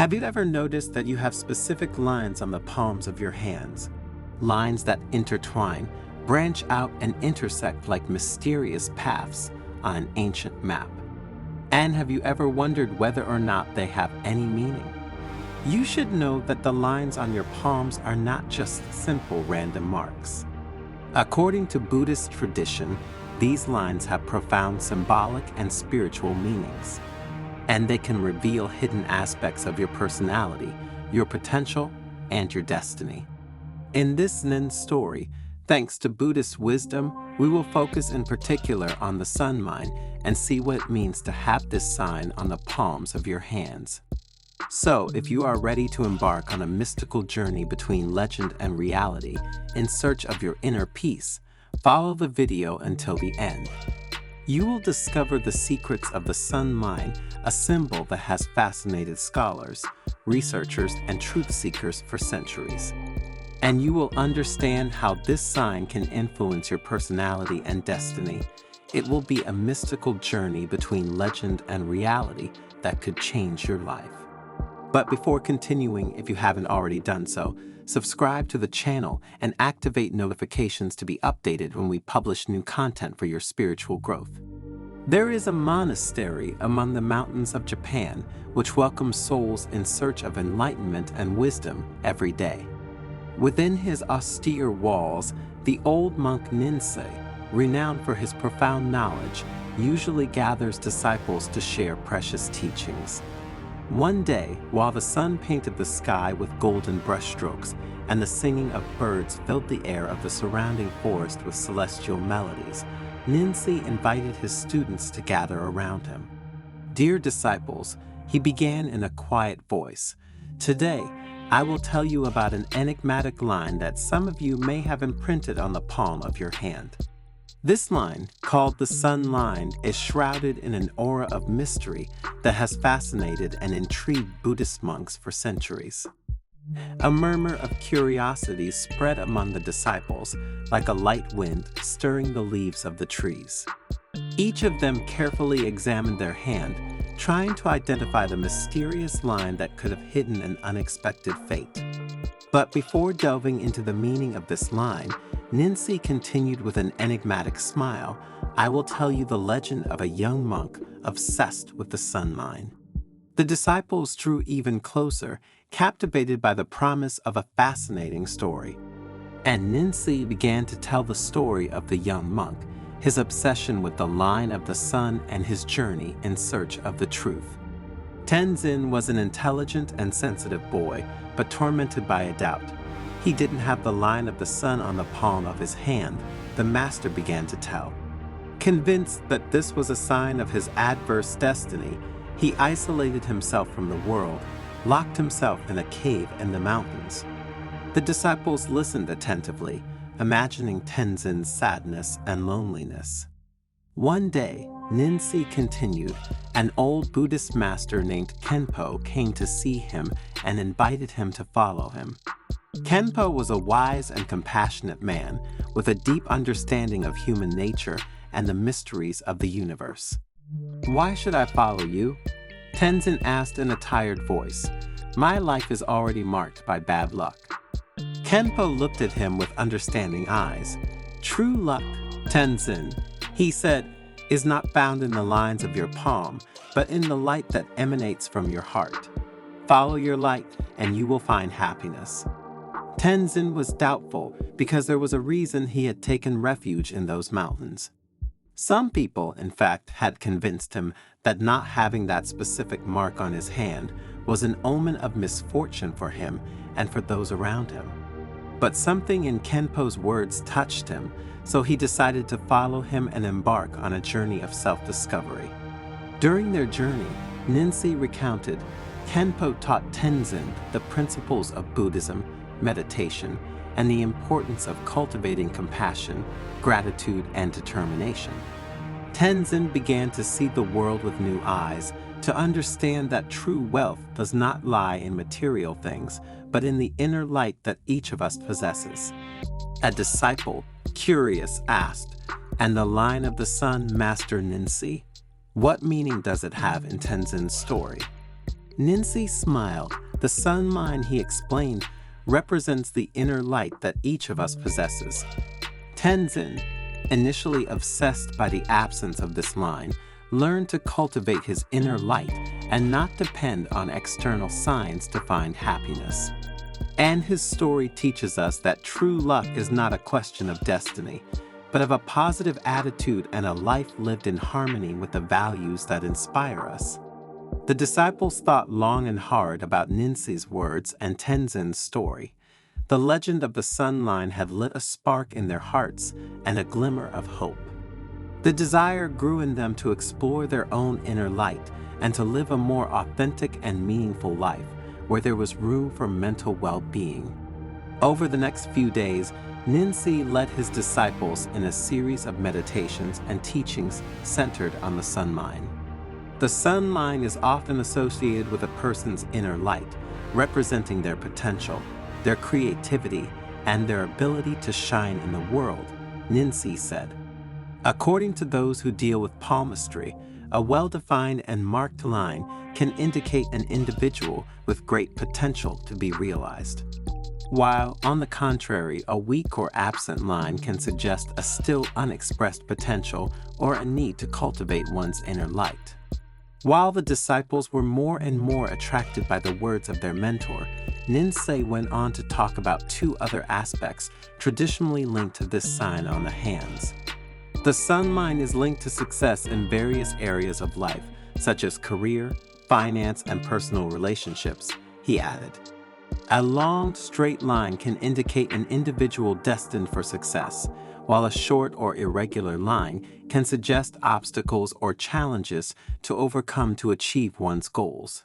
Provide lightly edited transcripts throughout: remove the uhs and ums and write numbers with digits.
Have you ever noticed that you have specific lines on the palms of your hands? Lines that intertwine, branch out, and intersect like mysterious paths on an ancient map. And have you ever wondered whether or not they have any meaning? You should know that the lines on your palms are not just simple random marks. According to Buddhist tradition, these lines have profound symbolic and spiritual meanings, and they can reveal hidden aspects of your personality, your potential, and your destiny. In this Zen story, thanks to Buddhist wisdom, we will focus in particular on the sun line and see what it means to have this sign on the palms of your hands. So, if you are ready to embark on a mystical journey between legend and reality in search of your inner peace, follow the video until the end. You will discover the secrets of the sun line, a symbol that has fascinated scholars, researchers, and truth seekers for centuries. And you will understand how this sign can influence your personality and destiny. It will be a mystical journey between legend and reality that could change your life. But before continuing, if you haven't already done so, subscribe to the channel and activate notifications to be updated when we publish new content for your spiritual growth. There is a monastery among the mountains of Japan which welcomes souls in search of enlightenment and wisdom every day. Within his austere walls, the old monk Tenzin, renowned for his profound knowledge, usually gathers disciples to share precious teachings. One day, while the sun painted the sky with golden brushstrokes and the singing of birds filled the air of the surrounding forest with celestial melodies, Tenzin invited his students to gather around him. "Dear disciples," he began in a quiet voice, "today I will tell you about an enigmatic line that some of you may have imprinted on the palm of your hand. This line, called the sun line, is shrouded in an aura of mystery that has fascinated and intrigued Buddhist monks for centuries." A murmur of curiosity spread among the disciples, like a light wind stirring the leaves of the trees. Each of them carefully examined their hand, trying to identify the mysterious line that could have hidden an unexpected fate. But before delving into the meaning of this line, Tenzin continued with an enigmatic smile, "I will tell you the legend of a young monk obsessed with the sun line." The disciples drew even closer, captivated by the promise of a fascinating story. And Tenzin began to tell the story of the young monk, his obsession with the line of the sun, and his journey in search of the truth. Tenzin was an intelligent and sensitive boy, but tormented by a doubt. He didn't have the line of the sun on the palm of his hand, the master began to tell. Convinced that this was a sign of his adverse destiny, he isolated himself from the world, locked himself in a cave in the mountains. The disciples listened attentively, imagining Tenzin's sadness and loneliness. One day, Tenzin continued, an old Buddhist master named Khenpo came to see him and invited him to follow him. Khenpo was a wise and compassionate man with a deep understanding of human nature and the mysteries of the universe. "Why should I follow you?" Tenzin asked in a tired voice. "My life is already marked by bad luck." Khenpo looked at him with understanding eyes. "True luck, Tenzin," he said, "is not found in the lines of your palm, but in the light that emanates from your heart. Follow your light and you will find happiness." Tenzin was doubtful because there was a reason he had taken refuge in those mountains. Some people, in fact, had convinced him that not having that specific mark on his hand was an omen of misfortune for him and for those around him. But something in Khenpo's words touched him, so he decided to follow him and embark on a journey of self-discovery. During their journey, Tenzin recounted, Khenpo taught Tenzin the principles of Buddhism, meditation, and the importance of cultivating compassion, gratitude, and determination. Tenzin began to see the world with new eyes, to understand that true wealth does not lie in material things, but in the inner light that each of us possesses. A disciple, curious, asked, "And the line of the sun, Master Tenzin? What meaning does it have in Tenzin's story?" Ninsi smiled. The sun line, he explained, represents the inner light that each of us possesses. Tenzin, initially obsessed by the absence of this line, learned to cultivate his inner light and not depend on external signs to find happiness. And his story teaches us that true luck is not a question of destiny, but of a positive attitude and a life lived in harmony with the values that inspire us. The disciples thought long and hard about Ninsi's words and Tenzin's story. The legend of the sun line had lit a spark in their hearts and a glimmer of hope. The desire grew in them to explore their own inner light and to live a more authentic and meaningful life where there was room for mental well-being. Over the next few days, Ninsi led his disciples in a series of meditations and teachings centered on the sun line. The sun line is often associated with a person's inner light, representing their potential, their creativity, and their ability to shine in the world, Ninsi said. According to those who deal with palmistry, a well-defined and marked line can indicate an individual with great potential to be realized. While, on the contrary, a weak or absent line can suggest a still unexpressed potential or a need to cultivate one's inner light. While the disciples were more and more attracted by the words of their mentor, Ninsi went on to talk about two other aspects traditionally linked to this sign on the hands. The sun line is linked to success in various areas of life, such as career, finance, and personal relationships, he added. A long, straight line can indicate an individual destined for success, while a short or irregular line can suggest obstacles or challenges to overcome to achieve one's goals.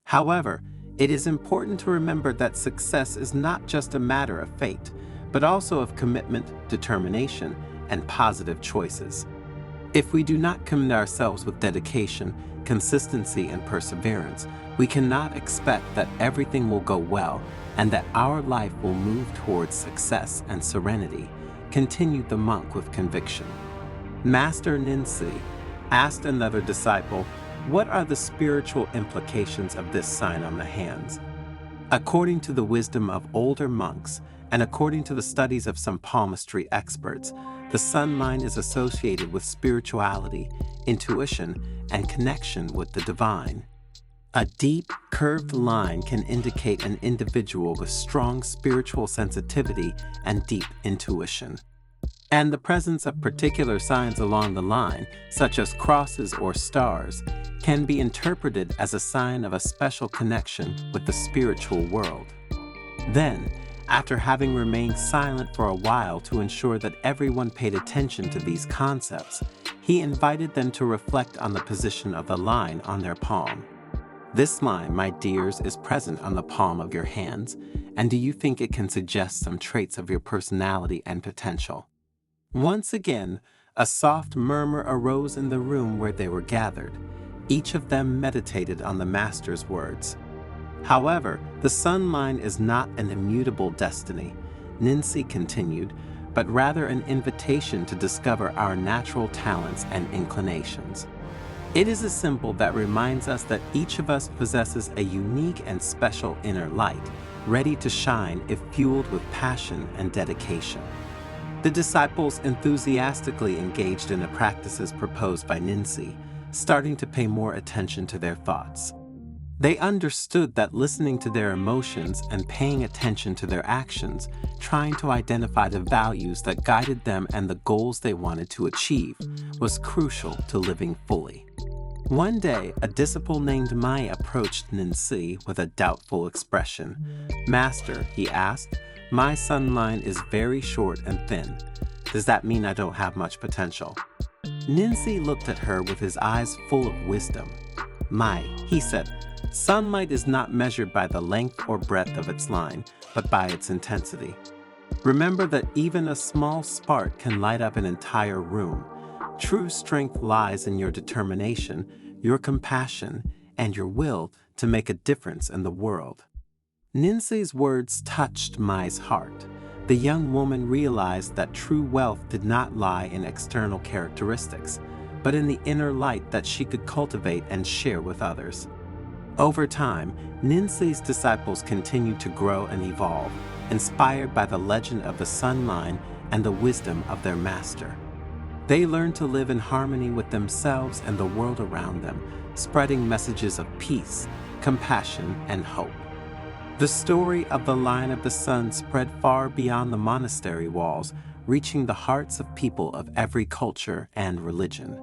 However, it is important to remember that success is not just a matter of fate, but also of commitment, determination, and positive choices. If we do not commit ourselves with dedication, consistency, and perseverance, we cannot expect that everything will go well and that our life will move towards success and serenity, continued the monk with conviction. Master Ninsi asked another disciple, "What are the spiritual implications of this sign on the hands?" According to the wisdom of older monks, and according to the studies of some palmistry experts, the sun line is associated with spirituality, intuition, and connection with the divine. A deep, curved line can indicate an individual with strong spiritual sensitivity and deep intuition. And the presence of particular signs along the line, such as crosses or stars, can be interpreted as a sign of a special connection with the spiritual world. Then, after having remained silent for a while to ensure that everyone paid attention to these concepts, he invited them to reflect on the position of the line on their palm. This line, my dears, is present on the palm of your hands, and do you think it can suggest some traits of your personality and potential? Once again, a soft murmur arose in the room where they were gathered. Each of them meditated on the Master's words. However, the sun line is not an immutable destiny, Ninsi continued, but rather an invitation to discover our natural talents and inclinations. It is a symbol that reminds us that each of us possesses a unique and special inner light, ready to shine if fueled with passion and dedication. The disciples enthusiastically engaged in the practices proposed by Ninsi, starting to pay more attention to their thoughts. They understood that listening to their emotions and paying attention to their actions, trying to identify the values that guided them and the goals they wanted to achieve, was crucial to living fully. One day, a disciple named Mai approached Ninsi with a doubtful expression. "Master," he asked, "my sun line is very short and thin. Does that mean I don't have much potential?" Ninsi looked at her with his eyes full of wisdom. "Mai," he said, "sunlight is not measured by the length or breadth of its line, but by its intensity. Remember that even a small spark can light up an entire room. True strength lies in your determination, your compassion, and your will to make a difference in the world." Ninsi's words touched Mai's heart. The young woman realized that true wealth did not lie in external characteristics, but in the inner light that she could cultivate and share with others. Over time, Ninsi's disciples continued to grow and evolve, inspired by the legend of the sun line and the wisdom of their master. They learned to live in harmony with themselves and the world around them, spreading messages of peace, compassion, and hope. The story of the Line of the Sun spread far beyond the monastery walls, reaching the hearts of people of every culture and religion.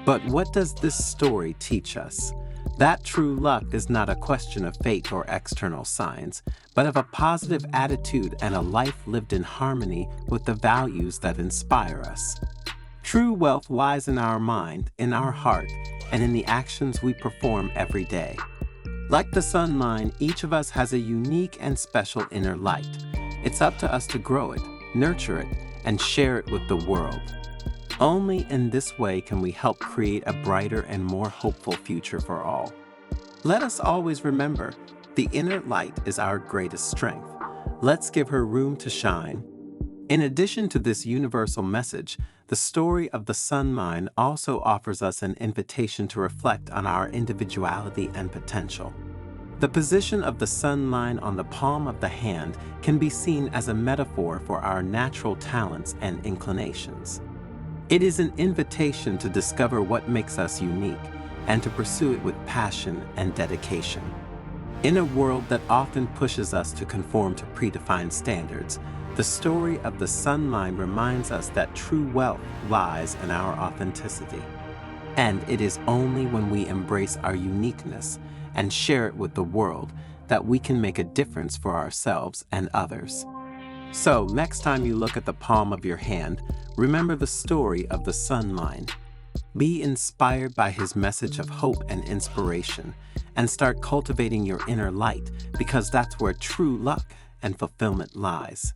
But what does this story teach us? That true luck is not a question of fate or external signs, but of a positive attitude and a life lived in harmony with the values that inspire us. True wealth lies in our mind, in our heart, and in the actions we perform every day. Like the sun line, each of us has a unique and special inner light. It's up to us to grow it, nurture it, and share it with the world. Only in this way can we help create a brighter and more hopeful future for all. Let us always remember, the inner light is our greatest strength. Let's give her room to shine. In addition to this universal message, the story of the sun line also offers us an invitation to reflect on our individuality and potential. The position of the sun line on the palm of the hand can be seen as a metaphor for our natural talents and inclinations. It is an invitation to discover what makes us unique and to pursue it with passion and dedication. In a world that often pushes us to conform to predefined standards, the story of the sun line reminds us that true wealth lies in our authenticity. And it is only when we embrace our uniqueness and share it with the world that we can make a difference for ourselves and others. So, next time you look at the palm of your hand, remember the story of the sun line. Be inspired by his message of hope and inspiration, and start cultivating your inner light, because that's where true luck and fulfillment lies.